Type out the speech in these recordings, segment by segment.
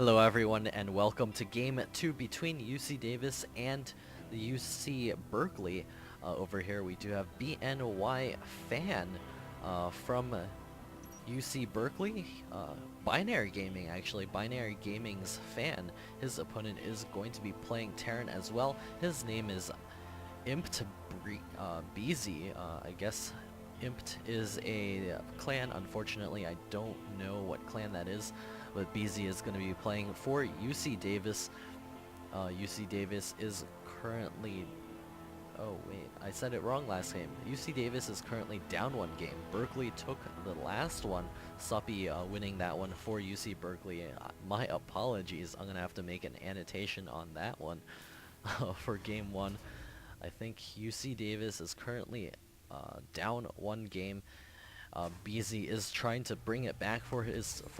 Hello everyone and welcome to Game 2 between UC Davis and the UC Berkeley. Over here we do have BNY Fan from UC Berkeley. Binary Gaming, actually. Binary Gaming's Fan. His opponent is going to be playing Terran as well. His name is Impt BZ. I guess Impt is a clan. Unfortunately, I don't know what clan that is, but BZ is going to be playing for UC Davis. UC Davis is currently... Oh wait, I said it wrong last game. UC Davis is currently down one game. Berkeley took the last one. Suppy winning that one for UC Berkeley. My apologies. I'm going to have to make an annotation on that one for game one. I think UC Davis is currently down one game. BZ is trying to bring it back for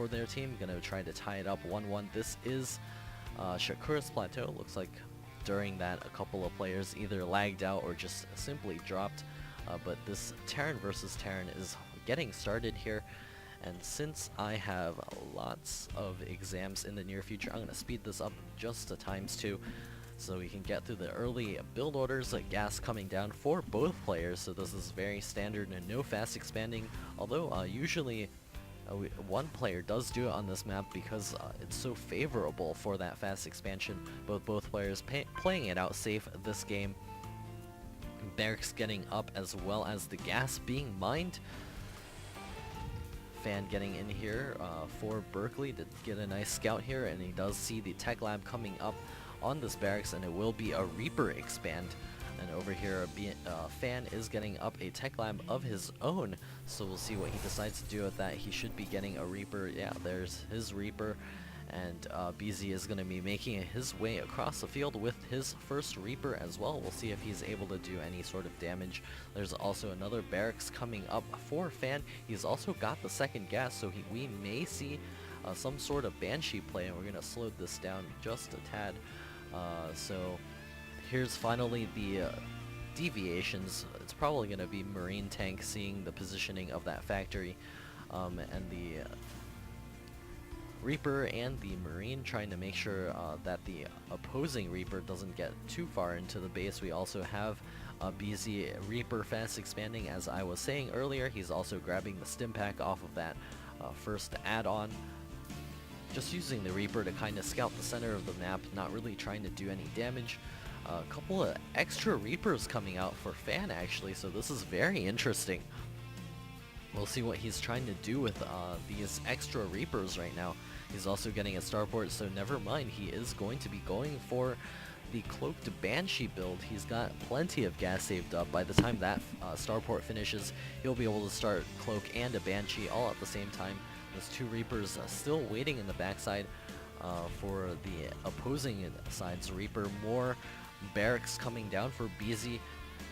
their team. Gonna try to tie it up 1-1. This is Shakura's Plateau. Looks like during that a couple of players either lagged out or just simply dropped. But this Terran versus Terran is getting started here. And since I have lots of exams in the near future, I'm gonna speed this up just to ×2. So we can get through the early build orders, like gas coming down for both players. So this is very standard and no fast expanding. Although usually one player does do it on this map because it's so favorable for that fast expansion. Both players playing it out safe this game. Barracks getting up as well as the gas being mined. Fan getting in here for Berkeley to get a nice scout here, and he does see the tech lab coming up on this barracks, and it will be a Reaper expand. And over here Fan is getting up a tech lab of his own, so we'll see what he decides to do with that. He should be getting a Reaper. Yeah, there's his Reaper, and BZ is going to be making his way across the field with his first Reaper as well. We'll see if he's able to do any sort of damage. There's also another barracks coming up for Fan. He's also got the second gas, so we may see some sort of Banshee play, and we're going to slow this down just a tad. So here's finally the deviations. It's probably going to be Marine Tank, seeing the positioning of that factory, and the Reaper and the Marine trying to make sure that the opposing Reaper doesn't get too far into the base. We also have BZ Reaper fast expanding, as I was saying earlier. He's also grabbing the stim pack off of that first add-on. Just using the Reaper to kind of scout the center of the map, not really trying to do any damage. A couple of extra Reapers coming out for Fan, actually, so this is very interesting. We'll see what he's trying to do with these extra Reapers right now. He's also getting a starport, so never mind. He is going to be going for the Cloaked Banshee build. He's got plenty of gas saved up. By the time that starport finishes, he'll be able to start Cloak and a Banshee all at the same time. Those two Reapers still waiting in the backside for the opposing side's Reaper. More barracks coming down for BZ,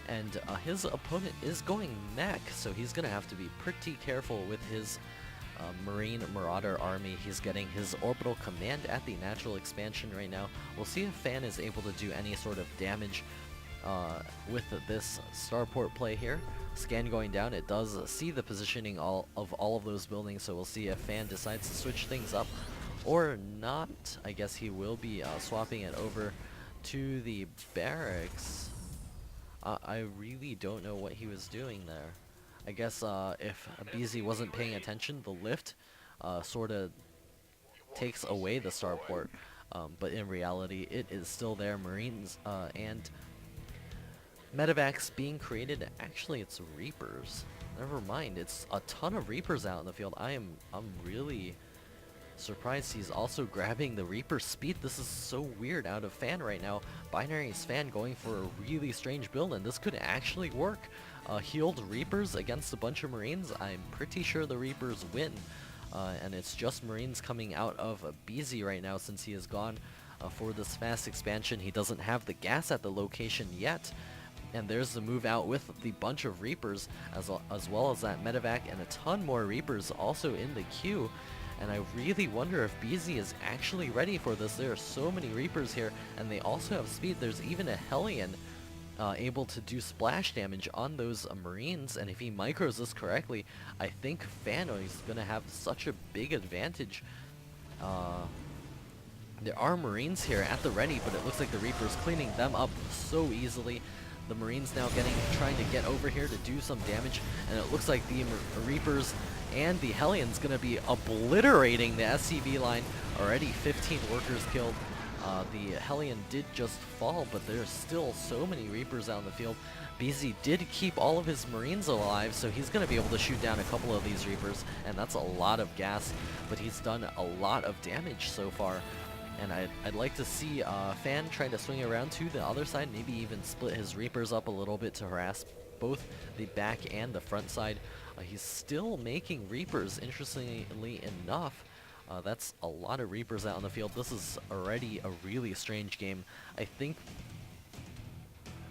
and his opponent is going mech, so he's going to have to be pretty careful with his Marine Marauder army. He's getting his orbital command at the natural expansion right now. We'll see if Fan is able to do any sort of damage with this starport play here. Scan going down, it does see the positioning of all of those buildings, so we'll see if Fan decides to switch things up or not. I guess he will be swapping it over to the barracks. I really don't know what he was doing there. I guess if BZ wasn't paying attention, the lift sort of takes away the starport, but in reality it is still there. Marines and medevacs being created. Actually, it's Reapers. Never mind. It's a ton of Reapers out in the field. I'm really surprised he's also grabbing the Reaper speed. This is so weird out of Fan right now. Binary's Fan going for a really strange build, and this could actually work. Healed Reapers against a bunch of Marines. I'm pretty sure the Reapers win. And it's just Marines coming out of BZ right now, since he has gone for this fast expansion. He doesn't have the gas at the location yet. And there's the move out with the bunch of Reapers, as well as that medevac, and a ton more Reapers also in the queue. And I really wonder if BZ is actually ready for this. There are so many Reapers here, and they also have speed. There's even a Hellion able to do splash damage on those Marines, and if he micros this correctly, I think Fano is going to have such a big advantage There are Marines here at the ready, but it looks like the Reaper's cleaning them up so easily. The Marines now trying to get over here to do some damage, and it looks like the Reapers and the Hellions gonna be obliterating the SCV line. Already 15 workers killed. The Hellion did just fall, but there's still so many Reapers out in the field. BZ did keep all of his Marines alive, so he's going to be able to shoot down a couple of these Reapers, and that's a lot of gas, but he's done a lot of damage so far. And I'd like to see Fan try to swing around to the other side, maybe even split his Reapers up a little bit to harass both the back and the front side. He's still making Reapers, interestingly enough. That's a lot of Reapers out on the field. This is already a really strange game. I think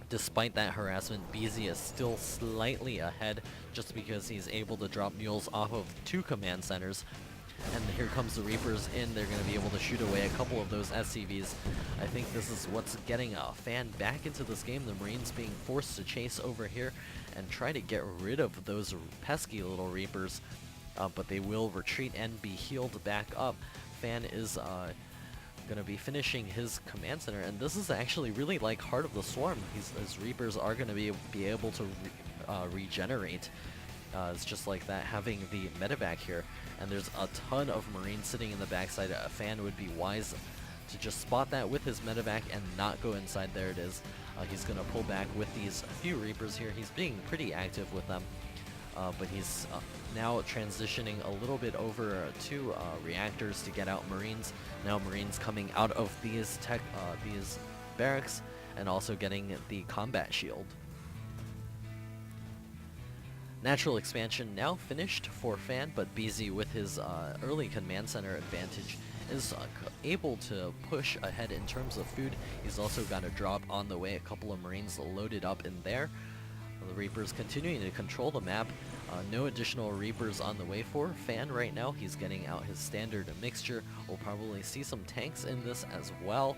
despite that harassment, BZ is still slightly ahead just because he's able to drop mules off of 2 command centers. And here comes the Reapers in. They're going to be able to shoot away a couple of those SCVs. I think this is what's getting Fan back into this game. The Marines being forced to chase over here and try to get rid of those pesky little Reapers. But they will retreat and be healed back up. Fan is going to be finishing his command center, and this is actually really like Heart of the Swarm. His Reapers are going to be able to regenerate. It's just like that, having the medevac here, and there's a ton of Marines sitting in the backside. A Fan would be wise to just spot that with his medevac and not go inside. There it is. He's going to pull back with these few Reapers here. He's being pretty active with them. But he's now transitioning a little bit over to reactors to get out Marines. Now Marines coming out of these barracks and also getting the combat shield. Natural expansion now finished for Fan, but BZ with his early command center advantage is able to push ahead in terms of food. He's also got a drop on the way, a couple of Marines loaded up in there. The Reapers continuing to control the map. No additional Reapers on the way for Fan right now. He's getting out his standard mixture. We'll probably see some tanks in this as well.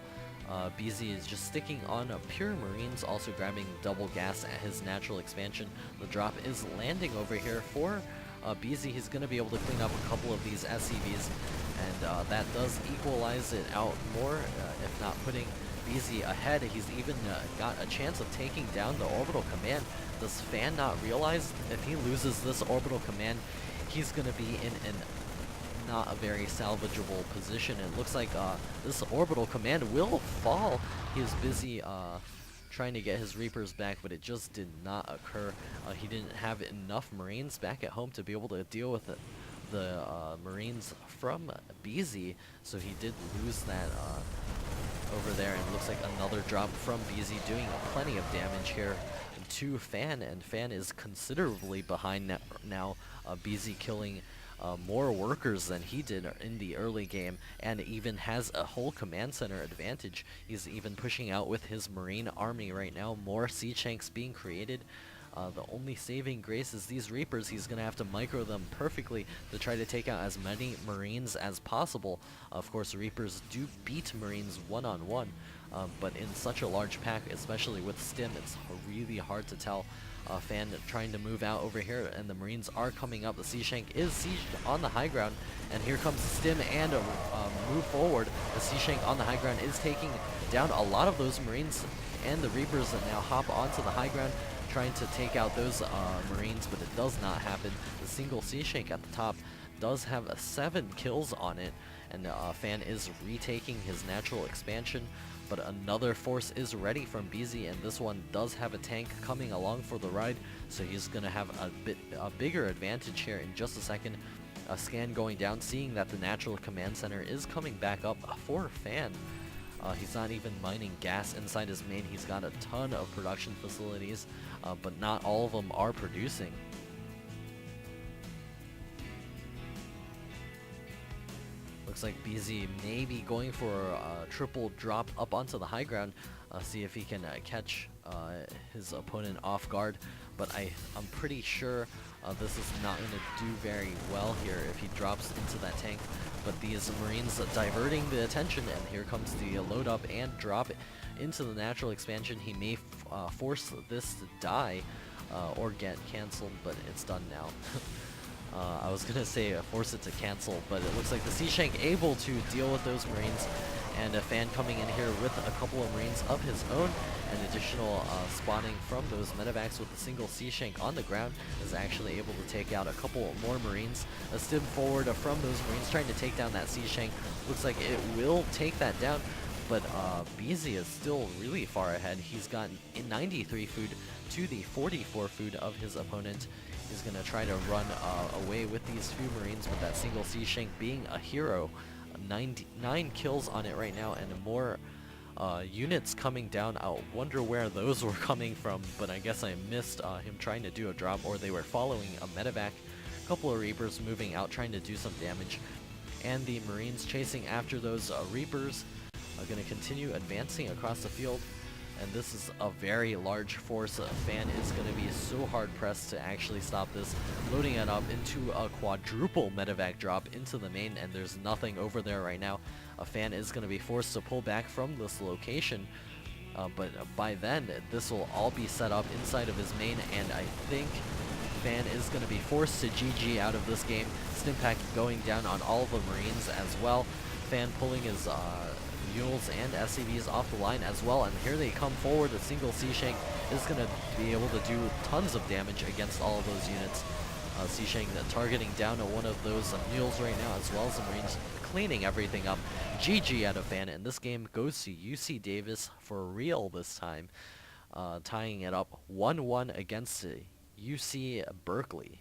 BZ is just sticking on pure Marines, also grabbing double gas at his natural expansion. The drop is landing over here for BZ. He's going to be able to clean up a couple of these SCVs, and that does equalize it out more, if not putting BZ ahead. He's even got a chance of taking down the orbital command. Does Fan not realize if he loses this orbital command, he's going to be in an not a very salvageable position? It looks like this orbital command will fall. He was busy trying to get his Reapers back, but it just did not occur. He didn't have enough Marines back at home to be able to deal with the Marines from BZ, so he did lose that over there, and it looks like another drop from BZ doing plenty of damage here to Fan, and Fan is considerably behind now. BZ killing more workers than he did in the early game, and even has a whole command center advantage. He's even pushing out with his Marine army right now. More sea shanks being created. The only saving grace is these Reapers. He's going to have to micro them perfectly to try to take out as many Marines as possible. Of course, Reapers do beat Marines one-on-one, but in such a large pack, especially with Stim, it's really hard to tell. Fan trying to move out over here, and the Marines are coming up. The Sea Shank is sieged on the high ground, and here comes Stim and a move forward. The Sea Shank on the high ground is taking down a lot of those Marines, and the Reapers now hop onto the high ground, trying to take out those Marines, but it does not happen. The single Sea Shank at the top does have 7 kills on it, and Fan is retaking his natural expansion, but another force is ready from BZ, and this one does have a tank coming along for the ride, so he's going to have a bigger advantage here in just a second. A scan going down, seeing that the natural command center is coming back up for Fan. He's not even mining gas inside his main. He's got a ton of production facilities, but not all of them are producing. Looks like BZ may be going for a triple drop up onto the high ground, see if he can catch his opponent off guard, but I'm pretty sure this is not going to do very well here if he drops into that tank. But these Marines diverting the attention, and here comes the load up and drop into the natural expansion. He may force this to die or get cancelled, but it's done now. I was gonna say force it to cancel, but it looks like the Sea Shank able to deal with those Marines, And a Fan coming in here with a couple of Marines of his own. An additional spawning from those medevacs with a single Sea Shank on the ground is actually able to take out a couple more Marines. A stim forward from those Marines trying to take down that Sea Shank. Looks like it will take that down, but BZ is still really far ahead. He's got 93 food to the 44 food of his opponent. He's going to try to run away with these few Marines, with that single Sea Shank being a hero. 9 kills on it right now, and more units coming down. I wonder where those were coming from, but I guess I missed him trying to do a drop, or they were following a medevac. A couple of Reapers moving out trying to do some damage, and the Marines chasing after those Reapers are going to continue advancing across the field. And this is a very large force. Fan is going to be so hard pressed to actually stop this, loading it up into a quadruple medevac drop into the main, and there's nothing over there right now. A Fan is going to be forced to pull back from this location, but by then this will all be set up inside of his main, and I think Fan is going to be forced to GG out of this game. Stimpack going down on all of the Marines as well. Fan pulling his Mules and SCVs off the line as well, and here they come forward. A single Sea Shank is going to be able to do tons of damage against all of those units. Sea Shank targeting down one of those Mules right now, as well as the Marines cleaning everything up. GG out of Fan, and this game goes to UC Davis for real this time, tying it up 1-1 against UC Berkeley.